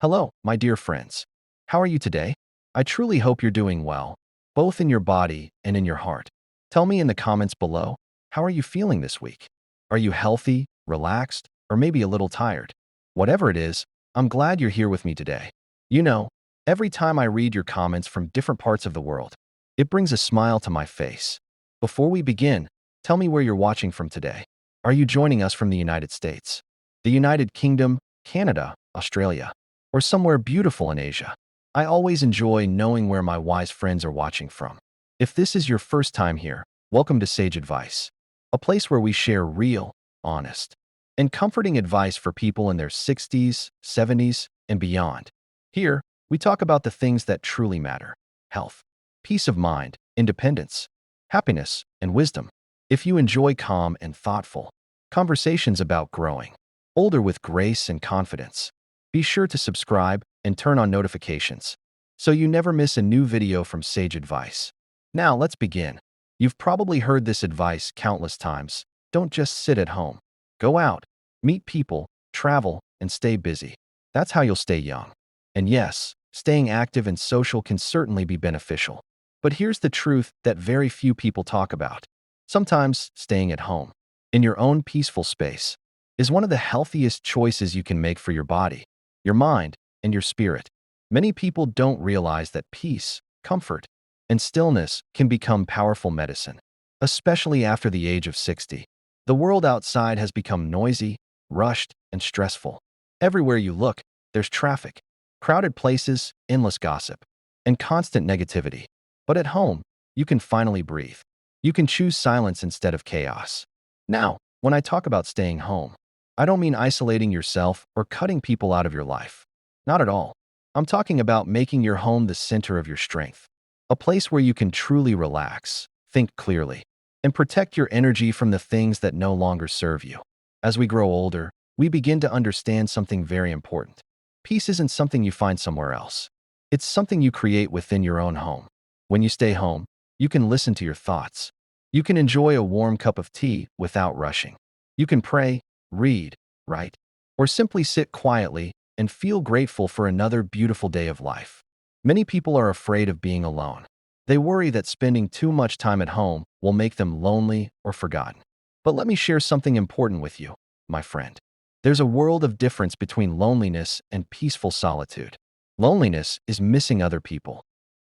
Hello, my dear friends. How are you today? I truly hope you're doing well, both in your body and in your heart. Tell me in the comments below, how are you feeling this week? Are you healthy, relaxed, or maybe a little tired? Whatever it is, I'm glad you're here with me today. You know, every time I read your comments from different parts of the world, it brings a smile to my face. Before we begin, tell me where you're watching from today. Are you joining us from the United States, the United Kingdom, Canada, Australia, or somewhere beautiful in Asia? I always enjoy knowing where my wise friends are watching from. If this is your first time here, welcome to Sage Advice, a place where we share real, honest, and comforting advice for people in their 60s, 70s, and beyond. Here, we talk about the things that truly matter: health, peace of mind, independence, happiness, and wisdom. If you enjoy calm and thoughtful conversations about growing older with grace and confidence, be sure to subscribe and turn on notifications so you never miss a new video from Sage Advice. Now, let's begin. You've probably heard this advice countless times. Don't just sit at home. Go out, meet people, travel, and stay busy. That's how you'll stay young. And yes, staying active and social can certainly be beneficial. But here's the truth that very few people talk about. Sometimes staying at home, in your own peaceful space, is one of the healthiest choices you can make for your body, your mind, and your spirit. Many people don't realize that peace, comfort, and stillness can become powerful medicine, especially after the age of 60. The world outside has become noisy, rushed, and stressful. Everywhere you look, there's traffic, crowded places, endless gossip, and constant negativity. But at home, you can finally breathe. You can choose silence instead of chaos. Now, when I talk about staying home, I don't mean isolating yourself or cutting people out of your life. Not at all. I'm talking about making your home the center of your strength, a place where you can truly relax, think clearly, and protect your energy from the things that no longer serve you. As we grow older, we begin to understand something very important. Peace isn't something you find somewhere else. It's something you create within your own home. When you stay home, you can listen to your thoughts. You can enjoy a warm cup of tea without rushing. You can pray, read, write, or simply sit quietly and feel grateful for another beautiful day of life. Many people are afraid of being alone. They worry that spending too much time at home will make them lonely or forgotten. But let me share something important with you, my friend. There's a world of difference between loneliness and peaceful solitude. Loneliness is missing other people.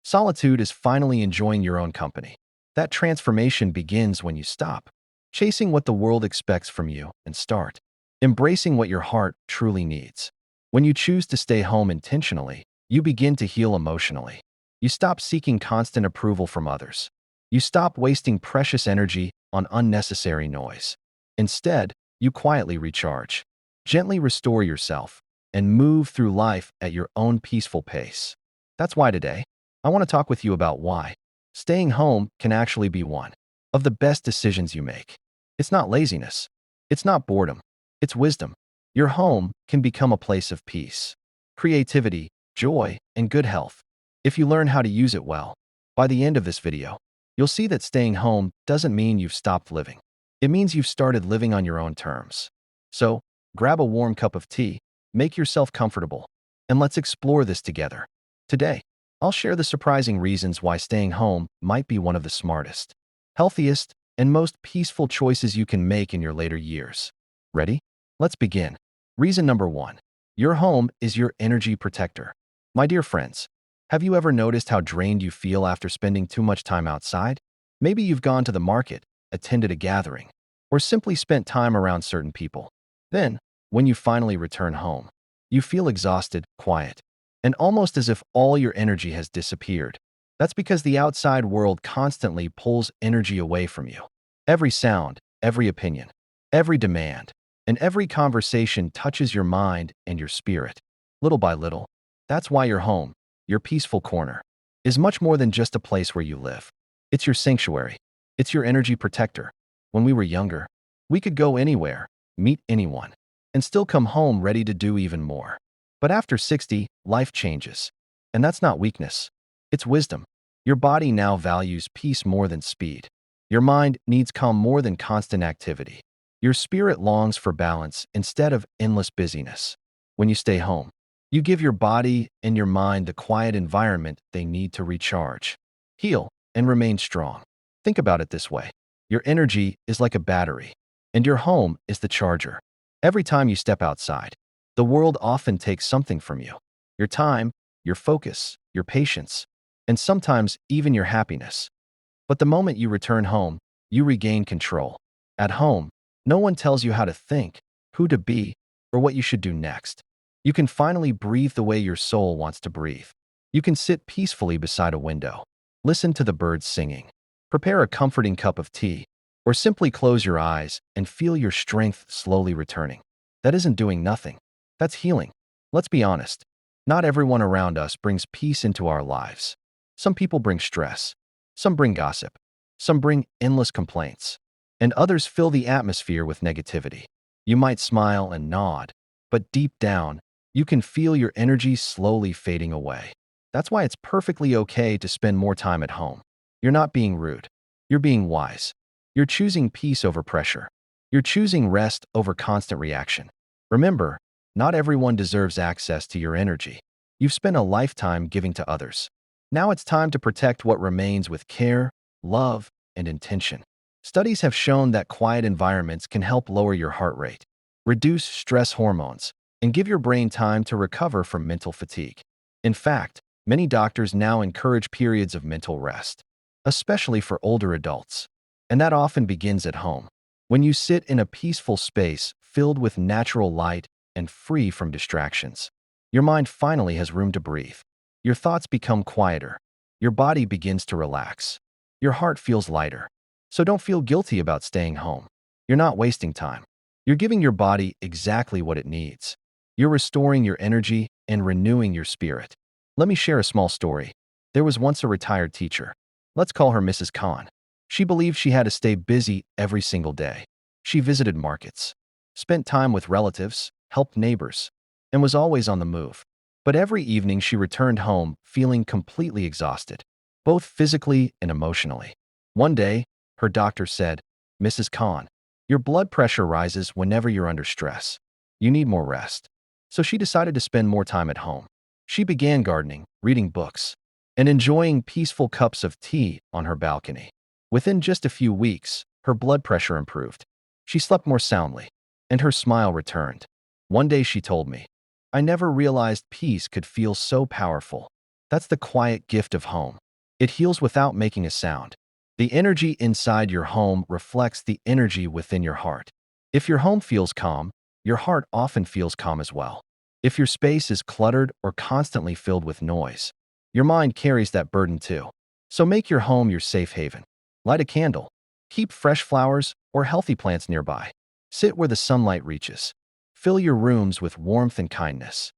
Solitude is finally enjoying your own company. That transformation begins when you stop chasing what the world expects from you and start embracing what your heart truly needs. When you choose to stay home intentionally, you begin to heal emotionally. You stop seeking constant approval from others. You stop wasting precious energy on unnecessary noise. Instead, you quietly recharge, gently restore yourself, and move through life at your own peaceful pace. That's why today, I want to talk with you about why staying home can actually be one of the best decisions you make. It's not laziness. It's not boredom. It's wisdom. Your home can become a place of peace, creativity, joy, and good health if you learn how to use it well. By the end of this video, you'll see that staying home doesn't mean you've stopped living. It means you've started living on your own terms. So, grab a warm cup of tea, make yourself comfortable, and let's explore this together. Today, I'll share the surprising reasons why staying home might be one of the smartest, healthiest, and most peaceful choices you can make in your later years. Ready? Let's begin. Reason number 1. Your home is your energy protector. My dear friends, have you ever noticed how drained you feel after spending too much time outside? Maybe you've gone to the market, attended a gathering, or simply spent time around certain people. Then, when you finally return home, you feel exhausted, quiet, and almost as if all your energy has disappeared. That's because the outside world constantly pulls energy away from you. Every sound, every opinion, every demand, and every conversation touches your mind and your spirit. Little by little, that's why your home, your peaceful corner, is much more than just a place where you live. It's your sanctuary. It's your energy protector. When we were younger, we could go anywhere, meet anyone, and still come home ready to do even more. But after 60, life changes. And that's not weakness. It's wisdom. Your body now values peace more than speed. Your mind needs calm more than constant activity. Your spirit longs for balance instead of endless busyness. When you stay home, You give your body and your mind the quiet environment they need to recharge, heal, and remain strong. Think about it this way. Your energy is like a battery, and your home is the charger. Every time you step outside, the world often takes something from you. Your time, your focus, your patience, and sometimes even your happiness. But the moment you return home, you regain control. At home, no one tells you how to think, who to be, or what you should do next. You can finally breathe the way your soul wants to breathe. You can sit peacefully beside a window, listen to the birds singing, prepare a comforting cup of tea, or simply close your eyes and feel your strength slowly returning. That isn't doing nothing. That's healing. Let's be honest. Not everyone around us brings peace into our lives. Some people bring stress. Some bring gossip. Some bring endless complaints. And others fill the atmosphere with negativity. You might smile and nod, but deep down, you can feel your energy slowly fading away. That's why it's perfectly okay to spend more time at home. You're not being rude. You're being wise. You're choosing peace over pressure. You're choosing rest over constant reaction. Remember, not everyone deserves access to your energy. You've spent a lifetime giving to others. Now it's time to protect what remains with care, love, and intention. Studies have shown that quiet environments can help lower your heart rate, reduce stress hormones, and give your brain time to recover from mental fatigue. In fact, many doctors now encourage periods of mental rest, especially for older adults. And that often begins at home. When you sit in a peaceful space filled with natural light and free from distractions, your mind finally has room to breathe. Your thoughts become quieter. Your body begins to relax. Your heart feels lighter. So don't feel guilty about staying home. You're not wasting time. You're giving your body exactly what it needs. You're restoring your energy and renewing your spirit. Let me share a small story. There was once a retired teacher. Let's call her Mrs. Khan. She believed she had to stay busy every single day. She visited markets, spent time with relatives, helped neighbors, and was always on the move. But every evening she returned home feeling completely exhausted, both physically and emotionally. One day, her doctor said, "Mrs. Khan, your blood pressure rises whenever you're under stress. You need more rest." So she decided to spend more time at home. She began gardening, reading books, and enjoying peaceful cups of tea on her balcony. Within just a few weeks, her blood pressure improved. She slept more soundly, and her smile returned. One day she told me, "I never realized peace could feel so powerful." That's the quiet gift of home. It heals without making a sound. The energy inside your home reflects the energy within your heart. If your home feels calm, your heart often feels calm as well. If your space is cluttered or constantly filled with noise, your mind carries that burden too. So make your home your safe haven. Light a candle. Keep fresh flowers or healthy plants nearby. Sit where the sunlight reaches. Fill your rooms with warmth and kindness.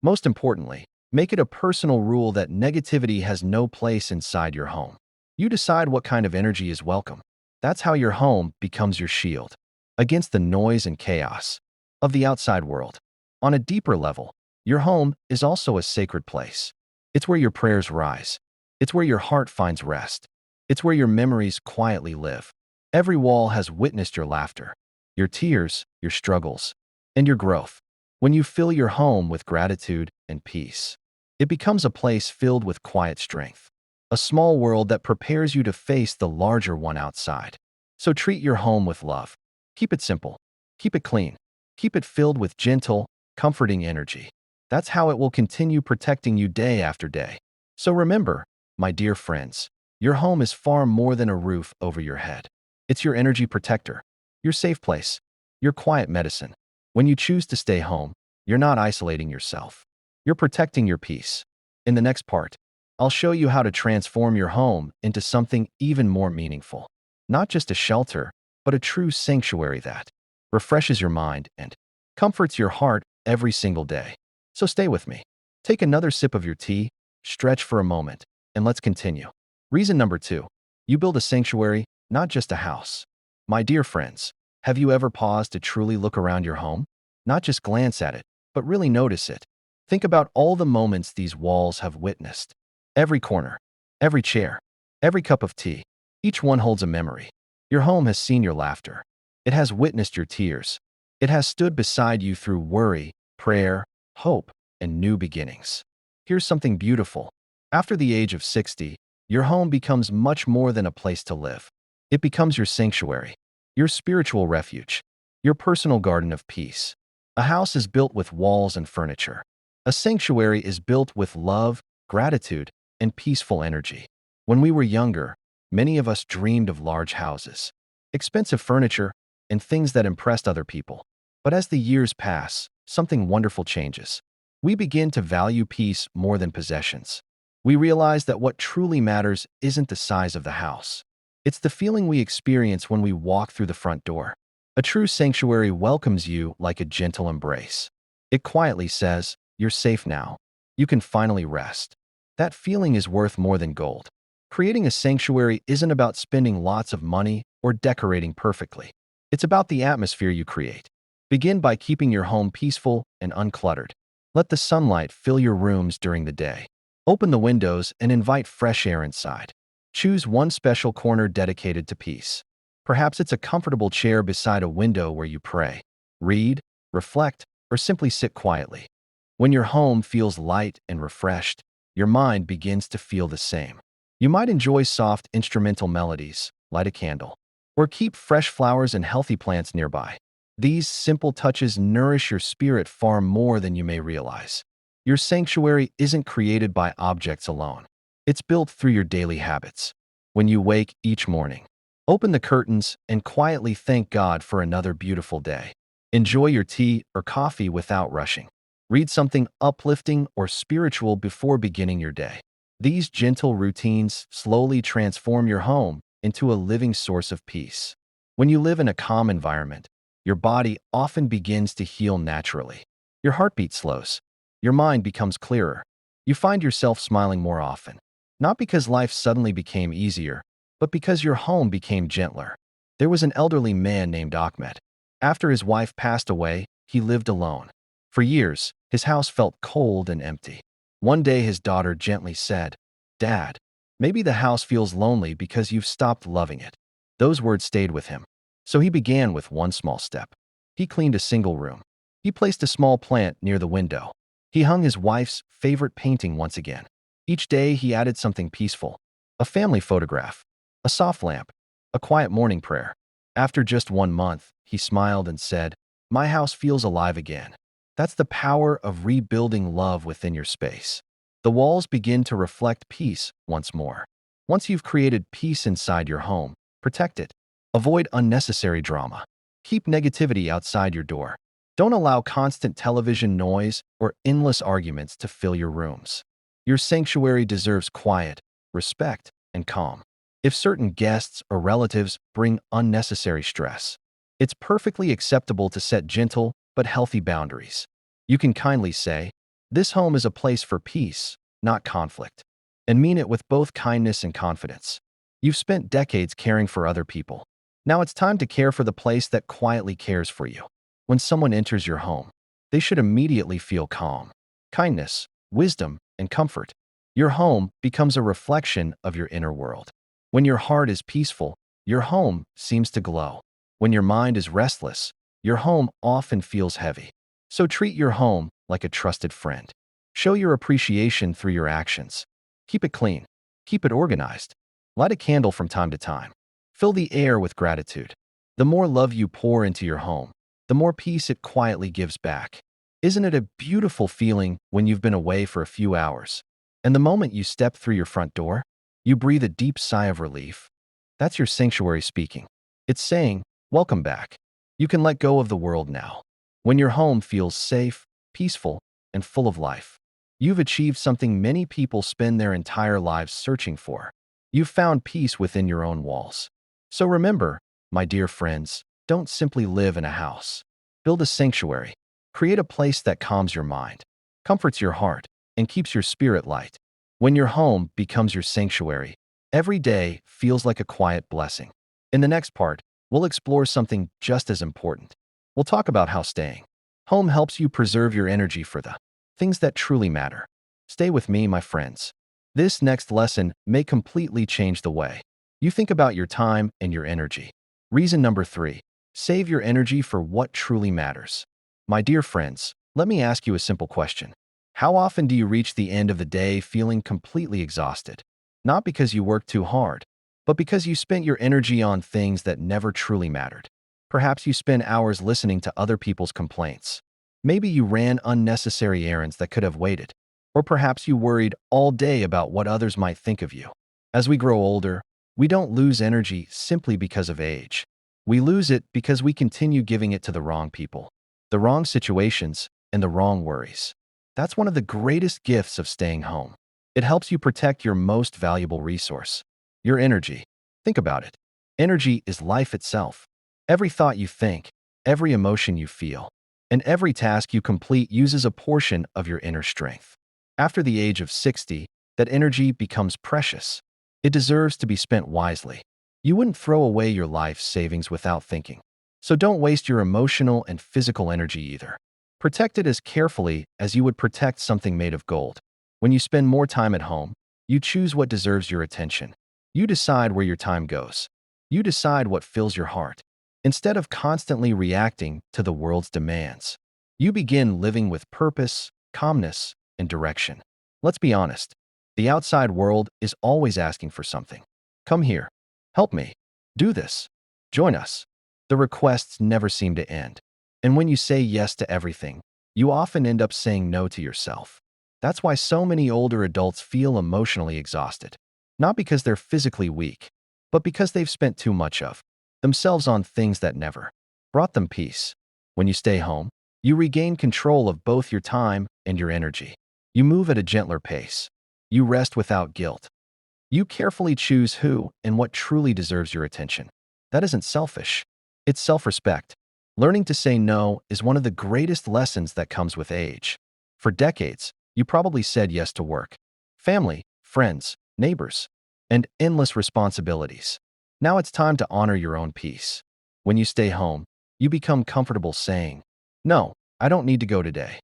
Most importantly, make it a personal rule that negativity has no place inside your home. You decide what kind of energy is welcome. That's how your home becomes your shield against the noise and chaos of the outside world. On a deeper level, your home is also a sacred place. It's where your prayers rise. It's where your heart finds rest. It's where your memories quietly live. Every wall has witnessed your laughter, your tears, your struggles, and your growth. When you fill your home with gratitude and peace, it becomes a place filled with quiet strength, a small world that prepares you to face the larger one outside. So treat your home with love. Keep it simple. Keep it clean. Keep it filled with gentle, comforting energy. That's how it will continue protecting you day after day. So remember, my dear friends, your home is far more than a roof over your head. It's your energy protector, your safe place, your quiet medicine. When you choose to stay home, you're not isolating yourself. You're protecting your peace. In the next part, I'll show you how to transform your home into something even more meaningful. Not just a shelter, but a true sanctuary that refreshes your mind and comforts your heart every single day. So stay with me. Take another sip of your tea, stretch for a moment, and let's continue. Reason number 2. You build a sanctuary, not just a house. My dear friends, have you ever paused to truly look around your home? Not just glance at it, but really notice it. Think about all the moments these walls have witnessed. Every corner, every chair, every cup of tea, each one holds a memory. Your home has seen your laughter. It has witnessed your tears. It has stood beside you through worry, prayer, hope, and new beginnings. Here's something beautiful. After the age of 60, your home becomes much more than a place to live. It becomes your sanctuary, your spiritual refuge, your personal garden of peace. A house is built with walls and furniture. A sanctuary is built with love, gratitude, and peaceful energy. When we were younger, many of us dreamed of large houses, expensive furniture, and things that impressed other people. But as the years pass, something wonderful changes. We begin to value peace more than possessions. We realize that what truly matters isn't the size of the house. It's the feeling we experience when we walk through the front door. A true sanctuary welcomes you like a gentle embrace. It quietly says, "You're safe now. You can finally rest." That feeling is worth more than gold. Creating a sanctuary isn't about spending lots of money or decorating perfectly. It's about the atmosphere you create. Begin by keeping your home peaceful and uncluttered. Let the sunlight fill your rooms during the day. Open the windows and invite fresh air inside. Choose one special corner dedicated to peace. Perhaps it's a comfortable chair beside a window where you pray, read, reflect, or simply sit quietly. When your home feels light and refreshed, your mind begins to feel the same. You might enjoy soft instrumental melodies, light a candle, or keep fresh flowers and healthy plants nearby. These simple touches nourish your spirit far more than you may realize. Your sanctuary isn't created by objects alone. It's built through your daily habits. When you wake each morning, open the curtains and quietly thank God for another beautiful day. Enjoy your tea or coffee without rushing. Read something uplifting or spiritual before beginning your day. These gentle routines slowly transform your home into a living source of peace. When you live in a calm environment, your body often begins to heal naturally. Your heartbeat slows. Your mind becomes clearer. You find yourself smiling more often. Not because life suddenly became easier, but because your home became gentler. There was an elderly man named Ahmed. After his wife passed away, he lived alone. For years, his house felt cold and empty. One day his daughter gently said, "Dad, maybe the house feels lonely because you've stopped loving it." Those words stayed with him. So he began with one small step. He cleaned a single room. He placed a small plant near the window. He hung his wife's favorite painting once again. Each day he added something peaceful, a family photograph, a soft lamp, a quiet morning prayer. After just 1 month, he smiled and said, "My house feels alive again." That's the power of rebuilding love within your space. The walls begin to reflect peace once more. Once you've created peace inside your home, protect it. Avoid unnecessary drama. Keep negativity outside your door. Don't allow constant television noise or endless arguments to fill your rooms. Your sanctuary deserves quiet, respect, and calm. If certain guests or relatives bring unnecessary stress, it's perfectly acceptable to set gentle but healthy boundaries. You can kindly say, "This home is a place for peace, not conflict," and mean it with both kindness and confidence. You've spent decades caring for other people. Now it's time to care for the place that quietly cares for you. When someone enters your home, they should immediately feel calm, kindness, wisdom, and comfort. Your home becomes a reflection of your inner world. When your heart is peaceful, your home seems to glow. When your mind is restless, your home often feels heavy. So treat your home like a trusted friend. Show your appreciation through your actions. Keep it clean. Keep it organized. Light a candle from time to time. Fill the air with gratitude. The more love you pour into your home, the more peace it quietly gives back. Isn't it a beautiful feeling when you've been away for a few hours, and the moment you step through your front door, you breathe a deep sigh of relief? That's your sanctuary speaking. It's saying, "Welcome back. You can let go of the world now." When your home feels safe, peaceful, and full of life, you've achieved something many people spend their entire lives searching for. You've found peace within your own walls. So remember, my dear friends, don't simply live in a house. Build a sanctuary. Create a place that calms your mind, comforts your heart, and keeps your spirit light. When your home becomes your sanctuary, every day feels like a quiet blessing. In the next part, we'll explore something just as important. We'll talk about how staying home helps you preserve your energy for the things that truly matter. Stay with me, my friends. This next lesson may completely change the way you think about your time and your energy. Reason number 3, save your energy for what truly matters. My dear friends, let me ask you a simple question. How often do you reach the end of the day feeling completely exhausted? Not because you worked too hard, but because you spent your energy on things that never truly mattered. Perhaps you spend hours listening to other people's complaints. Maybe you ran unnecessary errands that could have waited. Or perhaps you worried all day about what others might think of you. As we grow older, we don't lose energy simply because of age. We lose it because we continue giving it to the wrong people, the wrong situations, and the wrong worries. That's one of the greatest gifts of staying home. It helps you protect your most valuable resource, your energy. Think about it. Energy is life itself. Every thought you think, every emotion you feel, and every task you complete uses a portion of your inner strength. After the age of 60, that energy becomes precious. It deserves to be spent wisely. You wouldn't throw away your life savings without thinking. So don't waste your emotional and physical energy either. Protect it as carefully as you would protect something made of gold. When you spend more time at home, you choose what deserves your attention. You decide where your time goes. You decide what fills your heart. Instead of constantly reacting to the world's demands, you begin living with purpose, calmness, and direction. Let's be honest. The outside world is always asking for something. Come here. Help me. Do this. Join us. The requests never seem to end. And when you say yes to everything, you often end up saying no to yourself. That's why so many older adults feel emotionally exhausted. Not because they're physically weak, but because they've spent too much of themselves on things that never brought them peace. When you stay home, you regain control of both your time and your energy. You move at a gentler pace. You rest without guilt. You carefully choose who and what truly deserves your attention. That isn't selfish. It's self-respect. Learning to say no is one of the greatest lessons that comes with age. For decades, you probably said yes to work, family, friends, neighbors, and endless responsibilities. Now it's time to honor your own peace. When you stay home, you become comfortable saying, "No, I don't need to go today.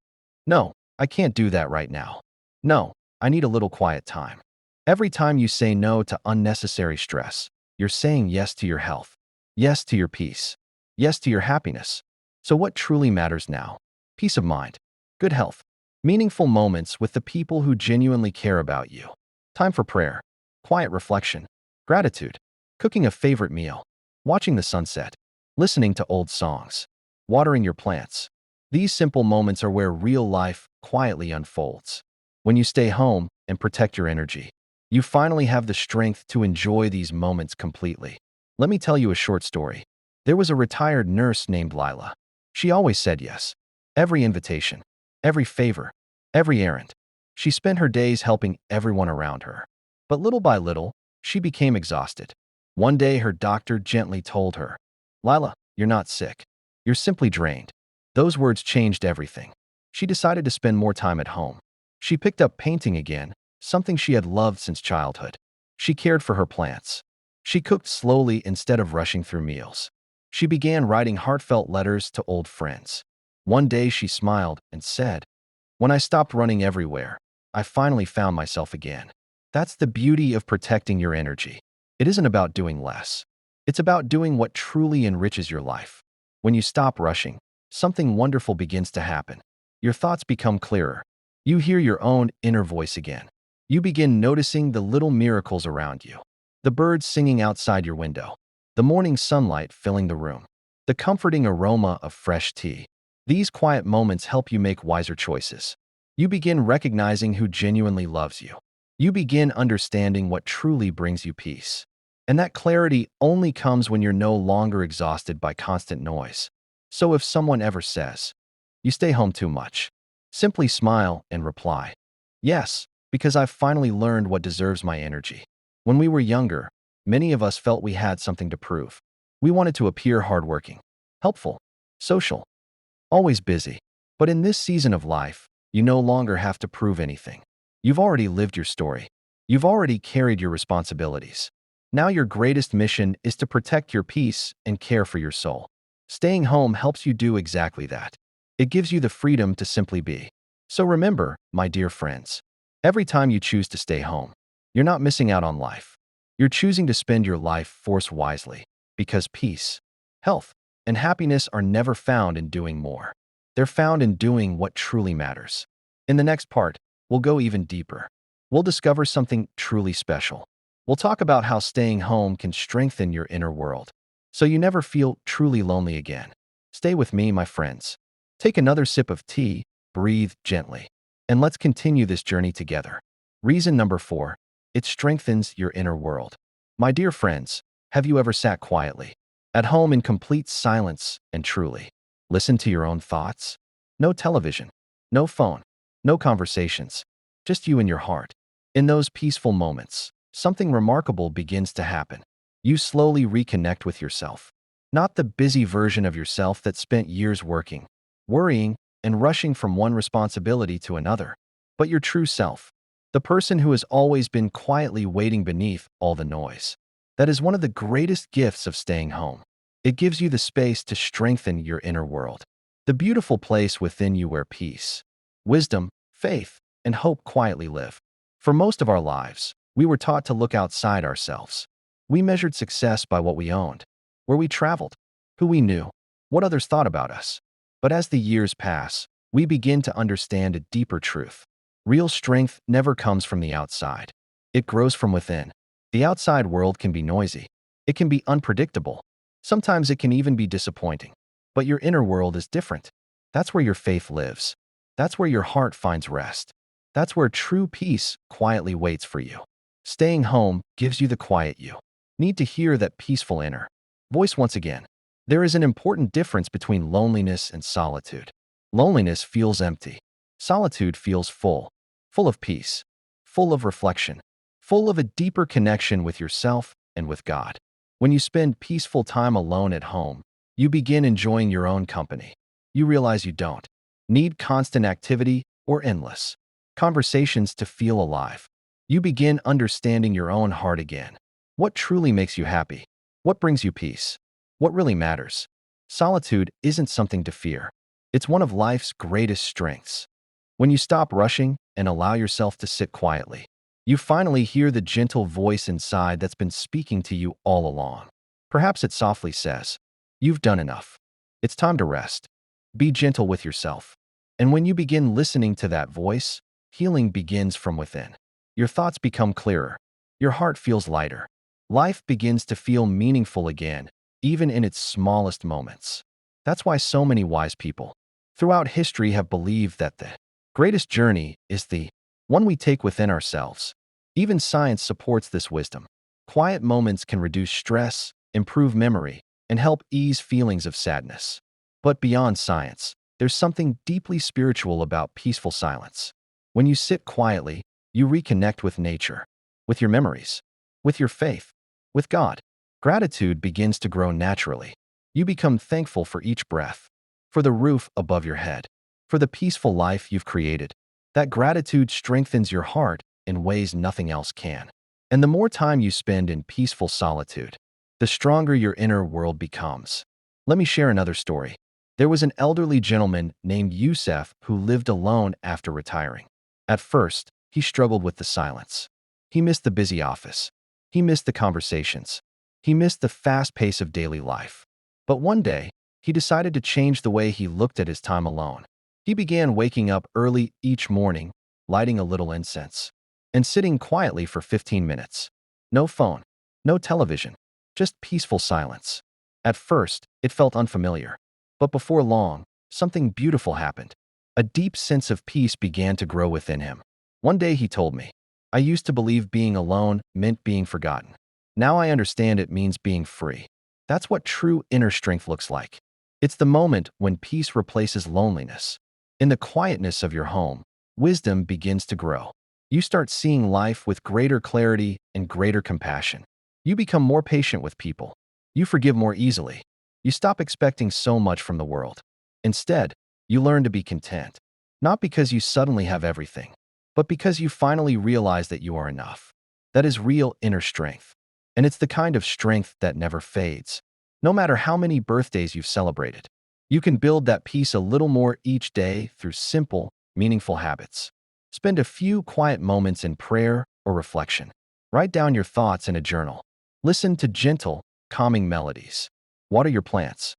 No, I can't do that right now. No, I need a little quiet time." Every time you say no to unnecessary stress, you're saying yes to your health, yes to your peace, yes to your happiness. So what truly matters now? Peace of mind, good health, meaningful moments with the people who genuinely care about you. Time for prayer, quiet reflection, gratitude, cooking a favorite meal, watching the sunset, listening to old songs, watering your plants. These simple moments are where real life quietly unfolds. When you stay home and protect your energy, you finally have the strength to enjoy these moments completely. Let me tell you a short story. There was a retired nurse named Lila. She always said yes. Every invitation, every favor, every errand. She spent her days helping everyone around her. But little by little, she became exhausted. One day, her doctor gently told her, "Lila, you're not sick. You're simply drained." Those words changed everything. She decided to spend more time at home. She picked up painting again, something she had loved since childhood. She cared for her plants. She cooked slowly instead of rushing through meals. She began writing heartfelt letters to old friends. One day she smiled and said, "When I stopped running everywhere, I finally found myself again." That's the beauty of protecting your energy. It isn't about doing less. It's about doing what truly enriches your life. When you stop rushing, something wonderful begins to happen. Your thoughts become clearer. You hear your own inner voice again. You begin noticing the little miracles around you. The birds singing outside your window. The morning sunlight filling the room. The comforting aroma of fresh tea. These quiet moments help you make wiser choices. You begin recognizing who genuinely loves you. You begin understanding what truly brings you peace. And that clarity only comes when you're no longer exhausted by constant noise. So if someone ever says, "You stay home too much," simply smile and reply, "Yes, because I've finally learned what deserves my energy." When we were younger, many of us felt we had something to prove. We wanted to appear hardworking, helpful, social, always busy. But in this season of life, you no longer have to prove anything. You've already lived your story. You've already carried your responsibilities. Now your greatest mission is to protect your peace and care for your soul. Staying home helps you do exactly that. It gives you the freedom to simply be. So remember, my dear friends, every time you choose to stay home, you're not missing out on life. You're choosing to spend your life force wisely, because peace, health, and happiness are never found in doing more. They're found in doing what truly matters. In the next part, we'll go even deeper. We'll discover something truly special. We'll talk about how staying home can strengthen your inner world, so you never feel truly lonely again. Stay with me, my friends. Take another sip of tea, breathe gently, and let's continue this journey together. Reason number 4, it strengthens your inner world. My dear friends, have you ever sat quietly, at home in complete silence and truly listened to your own thoughts? No television, no phone, no conversations, just you and your heart. In those peaceful moments, something remarkable begins to happen. You slowly reconnect with yourself. Not the busy version of yourself that spent years working, worrying, and rushing from one responsibility to another, but your true self, the person who has always been quietly waiting beneath all the noise. That is one of the greatest gifts of staying home. It gives you the space to strengthen your inner world, the beautiful place within you where peace, wisdom, faith, and hope quietly live. For most of our lives, we were taught to look outside ourselves. We measured success by what we owned, where we traveled, who we knew, what others thought about us. But as the years pass, we begin to understand a deeper truth. Real strength never comes from the outside. It grows from within. The outside world can be noisy. It can be unpredictable. Sometimes it can even be disappointing. But your inner world is different. That's where your faith lives. That's where your heart finds rest. That's where true peace quietly waits for you. Staying home gives you the quiet you need to hear, that peaceful inner voice once again. There is an important difference between loneliness and solitude. Loneliness feels empty. Solitude feels full, full of peace, full of reflection, full of a deeper connection with yourself and with God. When you spend peaceful time alone at home, you begin enjoying your own company. You realize you don't need constant activity or endless conversations to feel alive. You begin understanding your own heart again. What truly makes you happy? What brings you peace? What really matters? Solitude isn't something to fear. It's one of life's greatest strengths. When you stop rushing and allow yourself to sit quietly, you finally hear the gentle voice inside that's been speaking to you all along. Perhaps it softly says, "You've done enough. It's time to rest." Be gentle with yourself. And when you begin listening to that voice, healing begins from within. Your thoughts become clearer. Your heart feels lighter. Life begins to feel meaningful again, even in its smallest moments. That's why so many wise people throughout history have believed that the greatest journey is the one we take within ourselves. Even science supports this wisdom. Quiet moments can reduce stress, improve memory, and help ease feelings of sadness. But beyond science, there's something deeply spiritual about peaceful silence. When you sit quietly, you reconnect with nature, with your memories, with your faith, with God. Gratitude begins to grow naturally. You become thankful for each breath, for the roof above your head, for the peaceful life you've created. That gratitude strengthens your heart in ways nothing else can. And the more time you spend in peaceful solitude, the stronger your inner world becomes. Let me share another story. There was an elderly gentleman named Yusef who lived alone after retiring. At first, he struggled with the silence. He missed the busy office. He missed the conversations. He missed the fast pace of daily life. But one day, he decided to change the way he looked at his time alone. He began waking up early each morning, lighting a little incense, and sitting quietly for 15 minutes. No phone, no television, just peaceful silence. At first, it felt unfamiliar. But before long, something beautiful happened. A deep sense of peace began to grow within him. One day he told me, "I used to believe being alone meant being forgotten. Now I understand it means being free." That's what true inner strength looks like. It's the moment when peace replaces loneliness. In the quietness of your home, wisdom begins to grow. You start seeing life with greater clarity and greater compassion. You become more patient with people. You forgive more easily. You stop expecting so much from the world. Instead, you learn to be content, not because you suddenly have everything, but because you finally realize that you are enough. That is real inner strength. And it's the kind of strength that never fades. No matter how many birthdays you've celebrated, you can build that peace a little more each day through simple, meaningful habits. Spend a few quiet moments in prayer or reflection. Write down your thoughts in a journal. Listen to gentle, calming melodies. Water your plants.